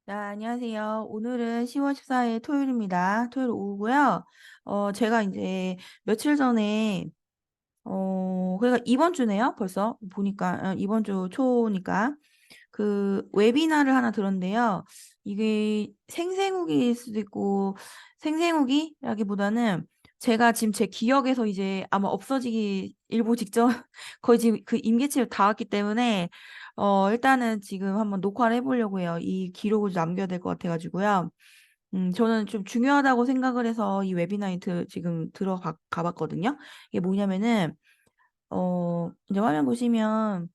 네, 안녕하세요. 오늘은 10월 14일 토요일입니다. 토요일 오후고요. 제가 이제 며칠 전에, 그러니까 이번 주네요. 벌써 보니까, 이번 주 초니까. 그 웨비나를 하나 들었는데요. 이게 생생후기일 수도 있고, 생생후기라기보다는 제가 지금 제 기억에서 이제 아마 없어지기 일보 직전, 거의 지금 그 임계치를 다 왔기 때문에, 일단은 지금 한번 녹화를 해보려고 해요. 이 기록을 좀 남겨야 될 것 같아가지고요. 저는 좀 중요하다고 생각을 해서 이 웨비나이트 지금 가봤거든요. 이게 뭐냐면은, 이제 화면 보시면,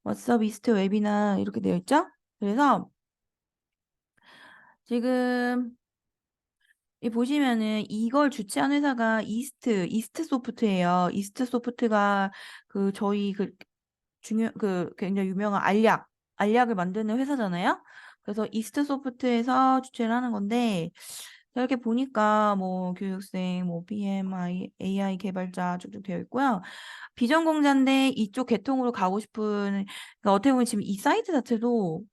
왓츠업 이스트 웨비나 이렇게 되어 있죠? 그래서 지금 이 보시면은 이걸 주최한 회사가 이스트 소프트예요. 이스트 소프트가 그 저희 그 굉장히 유명한 알약을 만드는 회사잖아요. 그래서 이스트 소프트에서 주최를 하는 건데 이렇게 보니까 뭐 교육생, 뭐 BMI, AI 개발자 쭉쭉 되어 있고요. 비전공자인데 이쪽 계통으로 가고 싶은 그러니까 어떻게 보면 지금 이 사이트 자체도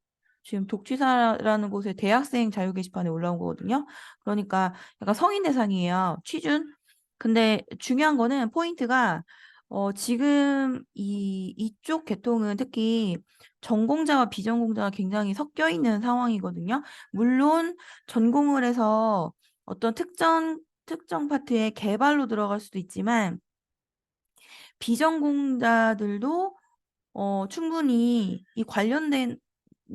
지금 독취사라는 곳에 대학생 자유 게시판에 올라온 거거든요. 그러니까 약간 성인 대상이에요. 취준. 근데 중요한 거는 포인트가 지금 이쪽 계통은 특히 전공자와 비전공자가 굉장히 섞여 있는 상황이거든요. 물론 전공을 해서 어떤 특정 파트의 개발로 들어갈 수도 있지만 비전공자들도 충분히 이 관련된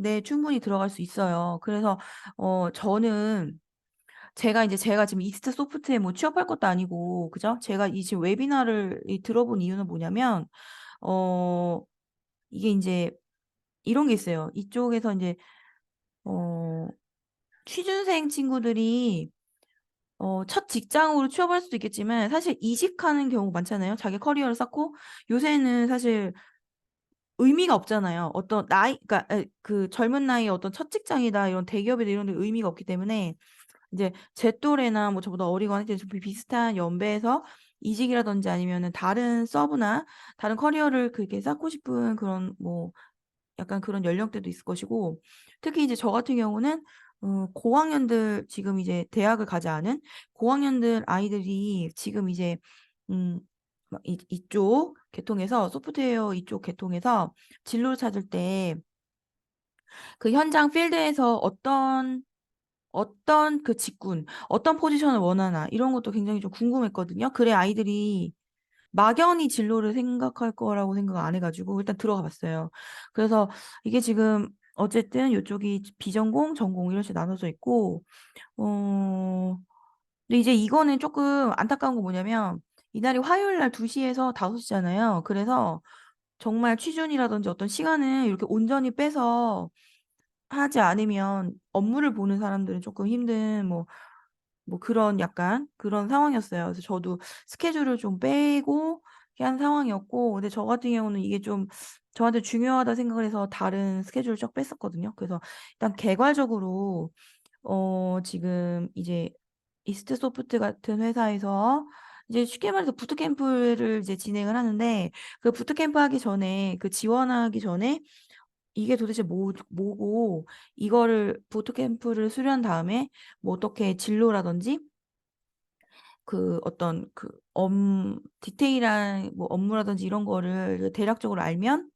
데 충분히 들어갈 수 있어요. 그래서 저는 제가 지금 이스트 소프트에 뭐 취업할 것도 아니고 그죠? 제가 이 지금 웨비나를 들어본 이유는 뭐냐면 어 이게 이제 이런 게 있어요. 이쪽에서 이제 어 취준생 친구들이 첫 직장으로 취업할 수도 있겠지만 사실 이직하는 경우 많잖아요. 자기 커리어를 쌓고 요새는 사실 의미가 없잖아요. 어떤 그러니까 그 젊은 나이에 어떤 첫 직장이다 이런 대기업이다 이런 데 의미가 없기 때문에 이제 제 또래나 뭐 저보다 어리거나 이제 좀 비슷한 연배에서 이직이라든지 아니면은 다른 서브나 다른 커리어를 그렇게 쌓고 싶은 그런 뭐 약간 그런 연령대도 있을 것이고 특히 이제 저 같은 경우는 고학년들 지금 이제 대학을 가지 않은 고학년들 아이들이 지금 이제 음, 막 이쪽 계통에서 소프트웨어 이쪽 계통에서 진로를 찾을 때 그 현장 필드에서 어떤 그 직군, 어떤 포지션을 원하나 이런 것도 굉장히 좀 궁금했거든요. 그래 아이들이 막연히 진로를 생각할 거라고 생각 안 해가지고 일단 들어가 봤어요. 그래서 이게 지금 어쨌든 이쪽이 비전공, 전공 이런 식으로 나눠져 있고, 근데 이제 이거는 조금 안타까운 거 뭐냐면 이날이 화요일 날 2시에서 5시잖아요. 그래서 정말 취준이라든지 어떤 시간을 이렇게 온전히 빼서 하지 않으면 업무를 보는 사람들은 조금 힘든 뭐 그런 약간 그런 상황이었어요. 그래서 저도 스케줄을 좀 빼고 이렇게 한 상황이었고, 근데 저 같은 경우는 이게 좀 저한테 중요하다 생각을 해서 다른 스케줄을 쫙 뺐었거든요. 그래서 일단 개괄적으로 지금 이제 이스트 소프트 같은 회사에서 이제 쉽게 말해서 부트캠프를 이제 진행을 하는데 그 부트캠프 하기 전에 그 지원하기 전에 이게 도대체 뭐고 이거를 부트캠프를 수료한 다음에 뭐 어떻게 진로라든지 그 어떤 디테일한 뭐 업무라든지 이런 거를 대략적으로 알면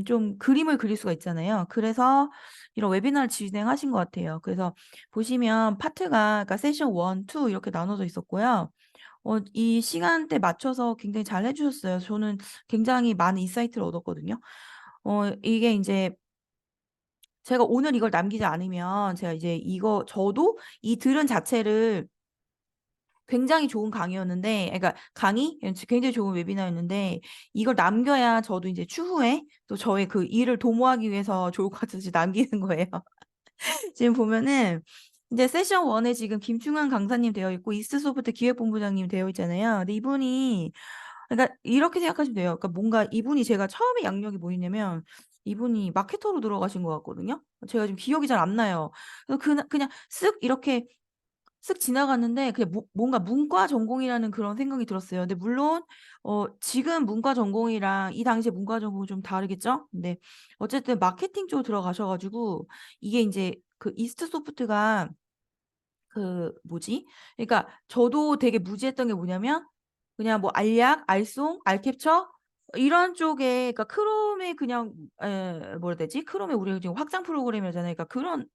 좀 그림을 그릴 수가 있잖아요. 그래서 이런 웨비나를 진행하신 것 같아요. 그래서 보시면 파트가 그러니까 세션 1, 2 이렇게 나눠져 있었고요. 이 시간대 맞춰서 굉장히 잘 해주셨어요. 저는 굉장히 많은 인사이트를 얻었거든요. 이게 이제 제가 오늘 이걸 남기지 않으면 제가 이제 저도 이 들은 자체를 굉장히 좋은 강의였는데, 그러니까 굉장히 좋은 웨비나였는데, 이걸 남겨야 저도 이제 추후에 또 저의 그 일을 도모하기 위해서 좋을 것 같아서 남기는 거예요. 지금 보면은, 이제 세션 1에 지금 김충환 강사님 되어 있고, 이스트소프트 기획본부장님 되어 있잖아요. 근데 이분이, 그러니까 이렇게 생각하시면 돼요. 그러니까 뭔가 이분이 제가 처음에 양력이 뭐였냐면, 이분이 마케터로 들어가신 것 같거든요. 제가 지금 기억이 잘 안 나요. 그래서 그냥 쓱 이렇게 쓱 지나갔는데 그냥 뭔가 문과 전공이라는 그런 생각이 들었어요. 근데 물론 지금 문과 전공이랑 이 당시에 문과 전공이 좀 다르겠죠? 근데 어쨌든 마케팅 쪽으로 들어가셔가지고 이게 이제 그 이스트 소프트가 그 뭐지? 그러니까 저도 되게 무지했던 게 뭐냐면 그냥 뭐 알약, 알송, 알캡처 이런 쪽에 그러니까 크롬에 그냥 뭐라 해야 되지? 크롬에 우리가 지금 확장 프로그램이잖아요. 그러니까 그런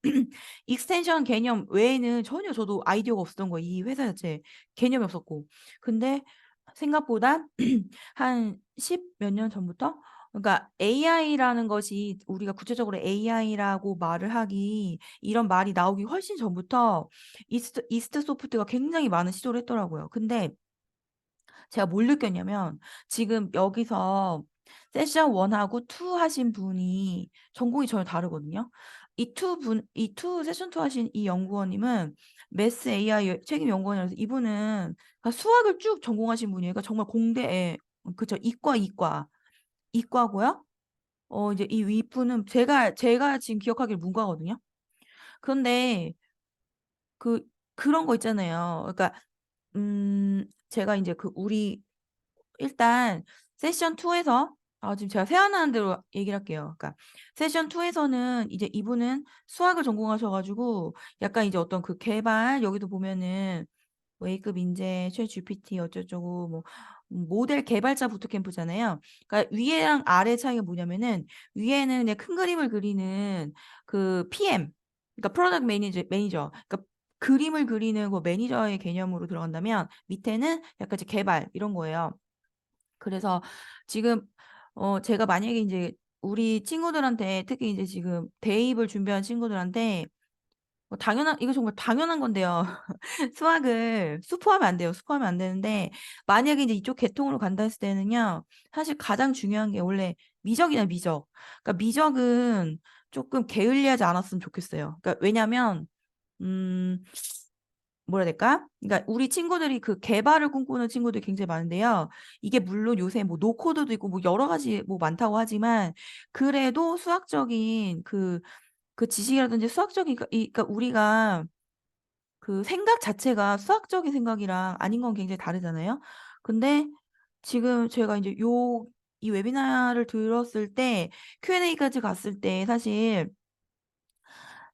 익스텐션 개념 외에는 전혀 저도 아이디어가 없었던 거예요. 이 회사 자체 개념이 없었고. 근데 생각보다 한 10 몇 년 전부터 그러니까 AI라는 것이 우리가 구체적으로 AI라고 말을 하기 이런 말이 나오기 훨씬 전부터 이스트 소프트가 굉장히 많은 시도를 했더라고요. 근데 제가 뭘 느꼈냐면 지금 여기서 세션 1하고 2 하신 분이 전공이 전혀 다르거든요. 세션 2 하신 이 연구원님은 매스 AI 책임 연구원이라서 이분은 그러니까 수학을 쭉 전공하신 분이에요. 그러니까 정말 공대에 그쵸. 이과고요. 이제 이 윗분은 제가 지금 기억하기로 문과거든요. 그런데 그런 거 있잖아요. 그러니까 제가 이제 우리 일단 세션 2에서 지금 제가 생각나는 대로 얘기를 할게요. 그러니까 세션 2에서는 이제 이분은 수학을 전공하셔가지고 약간 이제 어떤 그 개발 여기도 보면은 A급 인재, 챗 GPT 어쩌고저쩌고 뭐 모델 개발자 부트캠프잖아요. 그러니까 위에랑 아래 차이가 뭐냐면은 위에는 그냥 큰 그림을 그리는 그 PM, 그러니까 프로덕트 매니저, 그러니까 그림을 그리는 그 매니저의 개념으로 들어간다면 밑에는 약간 이제 개발 이런 거예요. 그래서 지금 제가 만약에 이제 우리 친구들한테 특히 이제 지금 대입을 준비한 친구들한테 이거 정말 당연한 건데요. 수학을 수포하면 안 돼요. 수포하면 안 되는데 만약에 이제 이쪽 계통으로 간다 했을 때는요. 사실 가장 중요한 게 원래 미적이냐 미적. 그러니까 미적은 조금 게을리하지 않았으면 좋겠어요. 그러니까 왜냐면 음 뭐라 해야 될까? 그러니까 우리 친구들이 그 개발을 꿈꾸는 친구들이 굉장히 많은데요. 이게 물론 요새 뭐 노코드도 있고 뭐 여러 가지 뭐 많다고 하지만 그래도 수학적인 그 지식이라든지 수학적인 그러니까 우리가 그 생각 자체가 수학적인 생각이랑 아닌 건 굉장히 다르잖아요. 근데 지금 제가 이제 이 웨비나를 들었을 때 Q&A까지 갔을 때 사실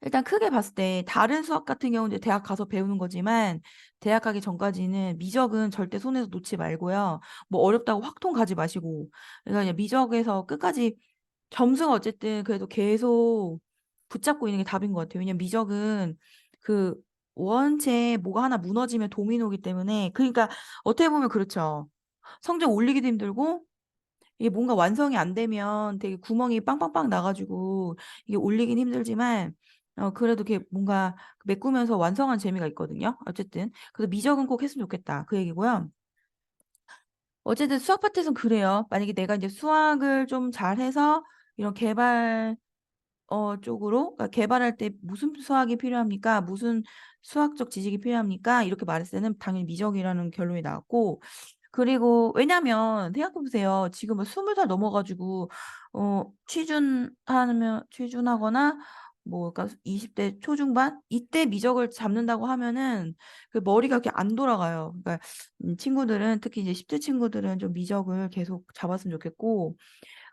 일단 크게 봤을 때 다른 수학 같은 경우는 이제 대학 가서 배우는 거지만 대학 가기 전까지는 미적은 절대 손에서 놓지 말고요. 뭐 어렵다고 확통 가지 마시고 그러니까 그냥 미적에서 끝까지 점수가 어쨌든 그래도 계속 붙잡고 있는 게 답인 것 같아요. 왜냐면 미적은 그 원체 뭐가 하나 무너지면 도미노기 때문에 그러니까 어떻게 보면 그렇죠. 성적 올리기도 힘들고 이게 뭔가 완성이 안 되면 되게 구멍이 빵빵빵 나가지고 이게 올리긴 힘들지만 그래도 이렇게 뭔가 메꾸면서 완성한 재미가 있거든요. 어쨌든 그래서 미적은 꼭 했으면 좋겠다 그 얘기고요. 어쨌든 수학 파트에서는 그래요. 만약에 내가 이제 수학을 좀 잘해서 이런 개발 쪽으로 그러니까 개발할 때 무슨 수학이 필요합니까? 무슨 수학적 지식이 필요합니까? 이렇게 말했을 때는 당연히 미적이라는 결론이 나왔고 그리고 왜냐면 생각해 보세요. 지금은 20살 넘어가지고 취준하거나 뭐 그러니까 20대 초중반 이때 미적을 잡는다고 하면은 그 머리가 이렇게 안 돌아가요. 그러니까 친구들은 특히 이제 10대 친구들은 좀 미적을 계속 잡았으면 좋겠고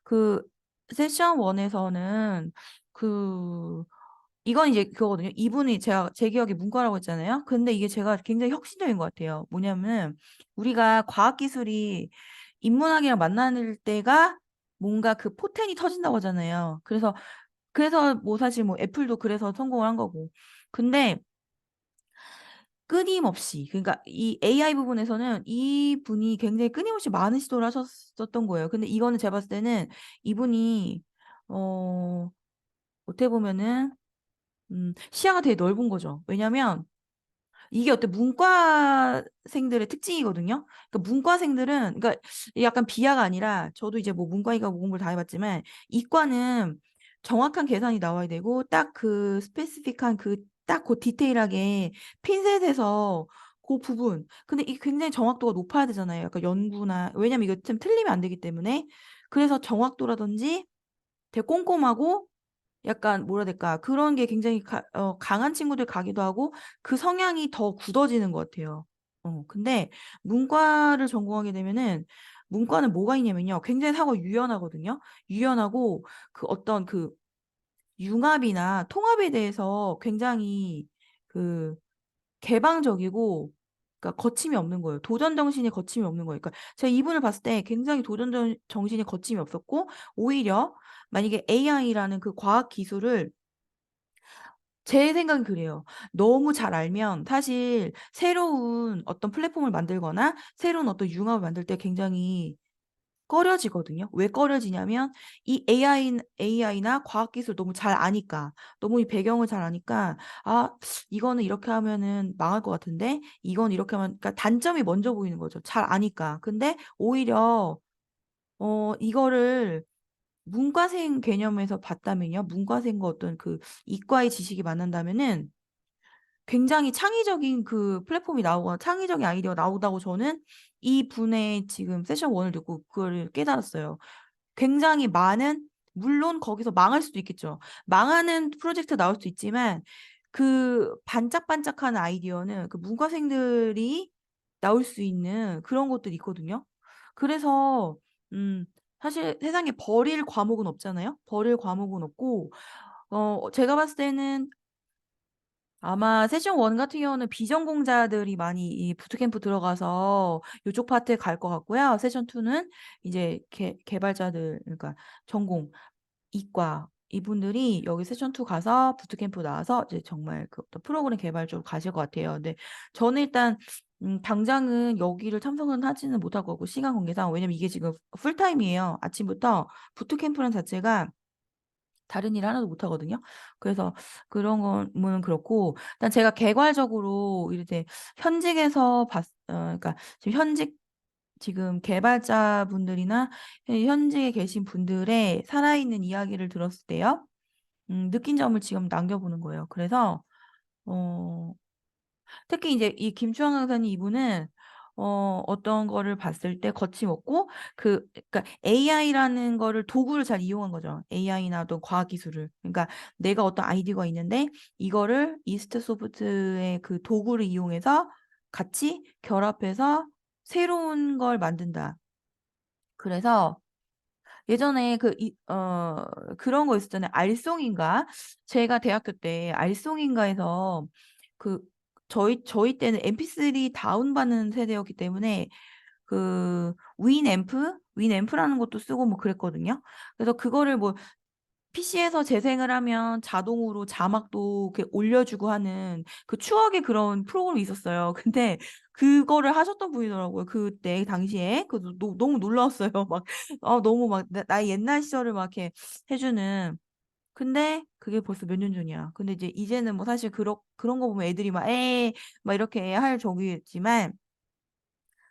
그 세션 1에서는 그 이건 이제 그거거든요. 이분이 제 기억에 문과라고 했잖아요. 근데 이게 제가 굉장히 혁신적인 것 같아요. 뭐냐면은 우리가 과학기술이 인문학이랑 만나는 때가 뭔가 그 포텐이 터진다고 하잖아요. 그래서 뭐 사실 뭐 애플도 그래서 성공을 한 거고. 근데 끊임없이 그러니까 이 AI 부분에서는 이분이 굉장히 끊임없이 많은 시도를 하셨었던 거예요. 근데 이거는 제가 봤을 때는 이분이 어 어떻게 보면은 시야가 되게 넓은 거죠. 왜냐면 이게 어때 문과생들의 특징이거든요. 그러니까 문과생들은 그러니까 약간 비하가 아니라 저도 이제 뭐 문과 이과 공부를 다 해봤지만 이과는 정확한 계산이 나와야 되고 딱 그 스페시픽한 딱 그 디테일하게 핀셋에서 그 부분 근데 이게 굉장히 정확도가 높아야 되잖아요. 약간 연구나 왜냐면 이거 좀 틀리면 안 되기 때문에 그래서 정확도라든지 되게 꼼꼼하고 약간 뭐라 해야 될까? 그런 게 굉장히 강한 친구들 가기도 하고 그 성향이 더 굳어지는 것 같아요. 근데 문과를 전공하게 되면은 문과는 뭐가 있냐면요. 굉장히 사고가 유연하거든요. 유연하고 그 어떤 그 융합이나 통합에 대해서 굉장히 그 개방적이고 그러니까 거침이 없는 거예요. 도전 정신이 거침이 없는 거예요. 그러니까 제가 이분을 봤을 때 굉장히 도전 정신이 거침이 없었고 오히려 만약에 AI라는 그 과학 기술을 제 생각은 그래요. 너무 잘 알면 사실 새로운 어떤 플랫폼을 만들거나 새로운 어떤 융합을 만들 때 굉장히 꺼려지거든요. 왜 꺼려지냐면 이 AI나 과학기술 너무 잘 아니까 너무 이 배경을 잘 아니까 아 이거는 이렇게 하면은 망할 것 같은데 이건 이렇게 하면 그러니까 단점이 먼저 보이는 거죠. 잘 아니까. 근데 오히려 이거를 문과생 개념에서 봤다면요. 문과생과 어떤 그 이과의 지식이 만난다면은 굉장히 창의적인 그 플랫폼이 나오거나 창의적인 아이디어가 나온다고 저는 이분의 지금 세션 1을 듣고 그거를 깨달았어요. 굉장히 많은 물론 거기서 망할 수도 있겠죠. 망하는 프로젝트 나올 수 있지만 그 반짝반짝하는 아이디어는 그 문과생들이 나올 수 있는 그런 것들이 있거든요. 그래서 음 사실 세상에 버릴 과목은 없잖아요. 버릴 과목은 없고 제가 봤을 때는 아마 세션 1 같은 경우는 비전공자들이 많이 이 부트캠프 들어가서 요쪽 파트에 갈 것 같고요. 세션 2는 이제 개발자들 그러니까 전공 이과 이분들이 여기 세션 2 가서 부트캠프 나와서 이제 정말 그 어떤 프로그램 개발 쪽으로 가실 것 같아요. 근데 저는 일단 당장은 여기를 참석은 하지는 못할 거고 시간 관계상. 왜냐면 이게 지금 풀타임이에요. 아침부터 부트캠프라는 자체가 다른 일 하나도 못 하거든요. 그래서 그런 거는 그렇고 일단 제가 개괄적으로 이제 현직에서 그러니까 지금 개발자분들이나 현직에 계신 분들의 살아있는 이야기를 들었을 때요. 느낀 점을 지금 남겨보는 거예요. 그래서 어 특히 이제 이 김추환 강사님 이분은 어떤 거를 봤을 때 거침없고 그러니까 AI라는 거를 도구를 잘 이용한 거죠. AI나 어떤 과학 기술을. 그러니까 내가 어떤 아이디어가 있는데 이거를 이스트 소프트의 그 도구를 이용해서 같이 결합해서 새로운 걸 만든다. 그래서 예전에 그런 거 있었잖아요. 알쏭인가? 제가 대학교 때 알쏭인가에서 그 저희 때는 MP3 다운받는 세대였기 때문에 그 윈앰프라는 것도 쓰고 뭐 그랬거든요. 그래서 그거를 뭐 PC에서 재생을 하면 자동으로 자막도 이렇게 올려주고 하는 그 추억의 그런 프로그램이 있었어요. 근데 그거를 하셨던 분이더라고요. 그때 당시에. 그래서 너무 놀라웠어요. 막 너무 막 나의 옛날 시절을 막 이렇게 해주는. 근데 그게 벌써 몇 년 전이야. 근데 이제는 뭐 사실 그런 거 보면 애들이 막 막 이렇게 할 적이지만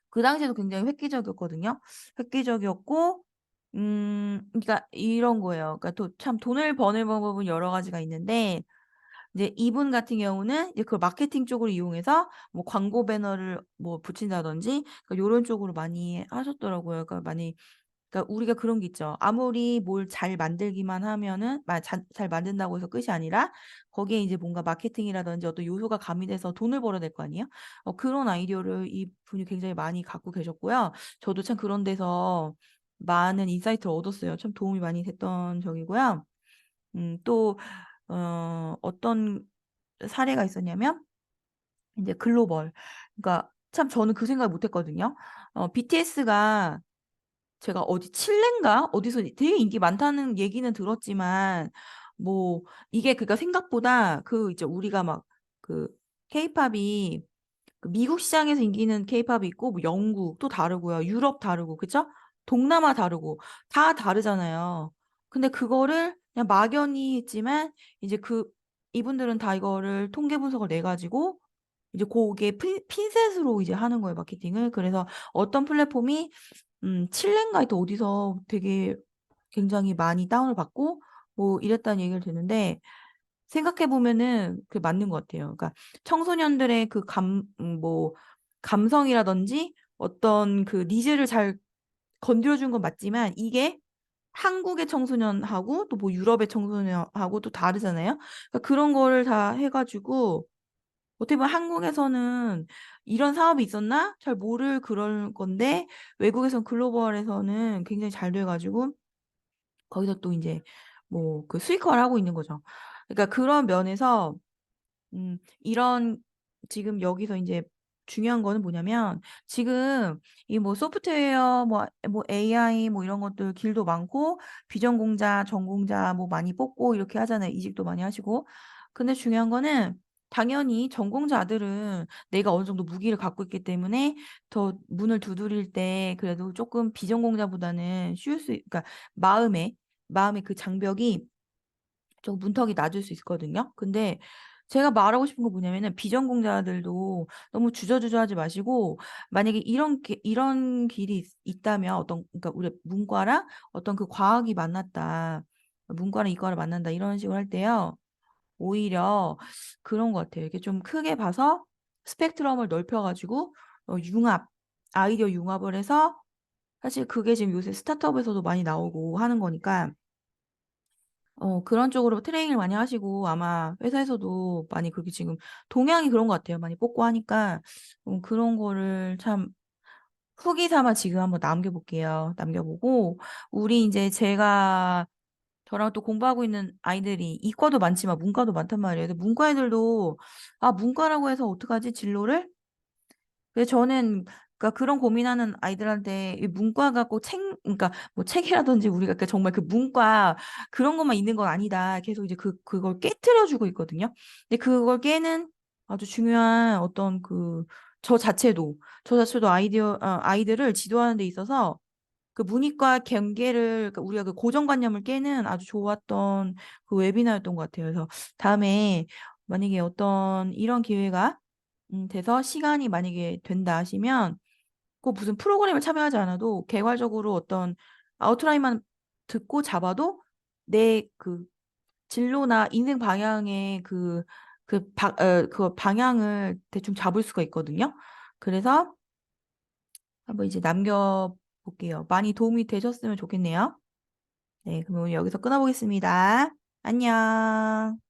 그 당시에도 굉장히 획기적이었거든요. 획기적이었고 그러니까 이런 거예요. 그러니까 참 돈을 버는 방법은 여러 가지가 있는데 이제 이분 같은 경우는 이제 그 마케팅 쪽을 이용해서 뭐 광고 배너를 뭐 붙인다든지 그러니까 요런 쪽으로 많이 하셨더라고요. 그러니까 많이 그러니까 우리가 그런 게 있죠. 아무리 뭘 잘 만들기만 하면은 잘 만든다고 해서 끝이 아니라 거기에 이제 뭔가 마케팅이라든지 어떤 요소가 가미돼서 돈을 벌어야 될 거 아니에요? 그런 아이디어를 이분이 굉장히 많이 갖고 계셨고요. 저도 참 그런 데서 많은 인사이트를 얻었어요. 참 도움이 많이 됐던 적이고요. 또 어떤 사례가 있었냐면 이제 글로벌. 그러니까 참 저는 그 생각을 못 했거든요. BTS가 제가 어디 칠레인가 어디서 되게 인기 많다는 얘기는 들었지만 뭐 이게 그러니까 생각보다 이제 우리가 막 그 케이팝이 그 미국 시장에서 인기는 케이팝이 있고 뭐 영국 또 다르고요. 유럽 다르고 그쵸? 동남아 다르고 다 다르잖아요. 근데 그거를 그냥 막연히 했지만 이제 이분들은 다 이거를 통계 분석을 내 가지고 이제 고게 핀셋으로 이제 하는 거예요, 마케팅을. 그래서 어떤 플랫폼이 칠레인가 또 어디서 되게 굉장히 많이 다운을 받고 뭐 이랬다는 얘기를 듣는데 생각해 보면은 그게 맞는 것 같아요. 그러니까 청소년들의 뭐 감성이라든지 어떤 그 니즈를 잘 건드려 준 건 맞지만 이게 한국의 청소년하고 또 뭐 유럽의 청소년하고 또 다르잖아요. 그러니까 그런 거를 다 해가지고 어떻게 보면 한국에서는 이런 사업이 있었나? 잘 모를 그럴 건데 외국에선 글로벌에서는 굉장히 잘 돼가지고 거기서 또 이제 뭐 그 수익화를 하고 있는 거죠. 그러니까 그런 면에서 이런 지금 여기서 이제 중요한 거는 뭐냐면 지금 이 뭐 소프트웨어 뭐 AI 뭐 이런 것들 길도 많고 비전공자, 전공자 뭐 많이 뽑고 이렇게 하잖아요. 이직도 많이 하시고. 근데 중요한 거는 당연히 전공자들은 내가 어느 정도 무기를 갖고 있기 때문에 더 문을 두드릴 때 그래도 조금 비전공자보다는 그러니까 마음의 그 장벽이 좀 문턱이 낮을 수 있거든요. 근데 제가 말하고 싶은 거 뭐냐면은 비전공자들도 너무 주저주저하지 마시고 만약에 이런 길이 있다면 그러니까 우리 문과랑 어떤 그 과학이 만났다. 문과랑 이과를 만난다. 이런 식으로 할 때요. 오히려 그런 것 같아요. 이렇게 좀 크게 봐서 스펙트럼을 넓혀가지고 아이디어 융합을 해서 사실 그게 지금 요새 스타트업에서도 많이 나오고 하는 거니까 그런 쪽으로 트레이닝을 많이 하시고 아마 회사에서도 많이 그렇게 지금 동향이 그런 것 같아요. 많이 뽑고 하니까 그런 거를 참 후기 삼아 지금 한번 남겨볼게요. 남겨보고 우리 이제 저랑 또 공부하고 있는 아이들이 이과도 많지만 문과도 많단 말이에요. 근데 문과 애들도 문과라고 해서 어떡하지 진로를? 그래서 저는 그러니까 그런 고민하는 아이들한테 이 문과가 꼭 그러니까 뭐 책이라든지 우리가 그러니까 정말 그 문과 그런 것만 있는 건 아니다. 계속 이제 그걸 깨트려주고 있거든요. 근데 그걸 깨는 아주 중요한 어떤 저 자체도 아이들을 지도하는 데 있어서 그 문이과 경계를 그러니까 우리가 그 고정관념을 깨는 아주 좋았던 그 웨비나였던 것 같아요. 그래서 다음에 만약에 어떤 이런 기회가 돼서 시간이 만약에 된다 하시면 꼭 무슨 프로그램을 참여하지 않아도 개괄적으로 어떤 아웃라인만 듣고 잡아도 내 그 진로나 인생 방향의 그 방향을 대충 잡을 수가 있거든요. 그래서 한번 이제 남겨볼게요. 많이 도움이 되셨으면 좋겠네요. 네, 그럼 오늘 여기서 끊어보겠습니다. 안녕.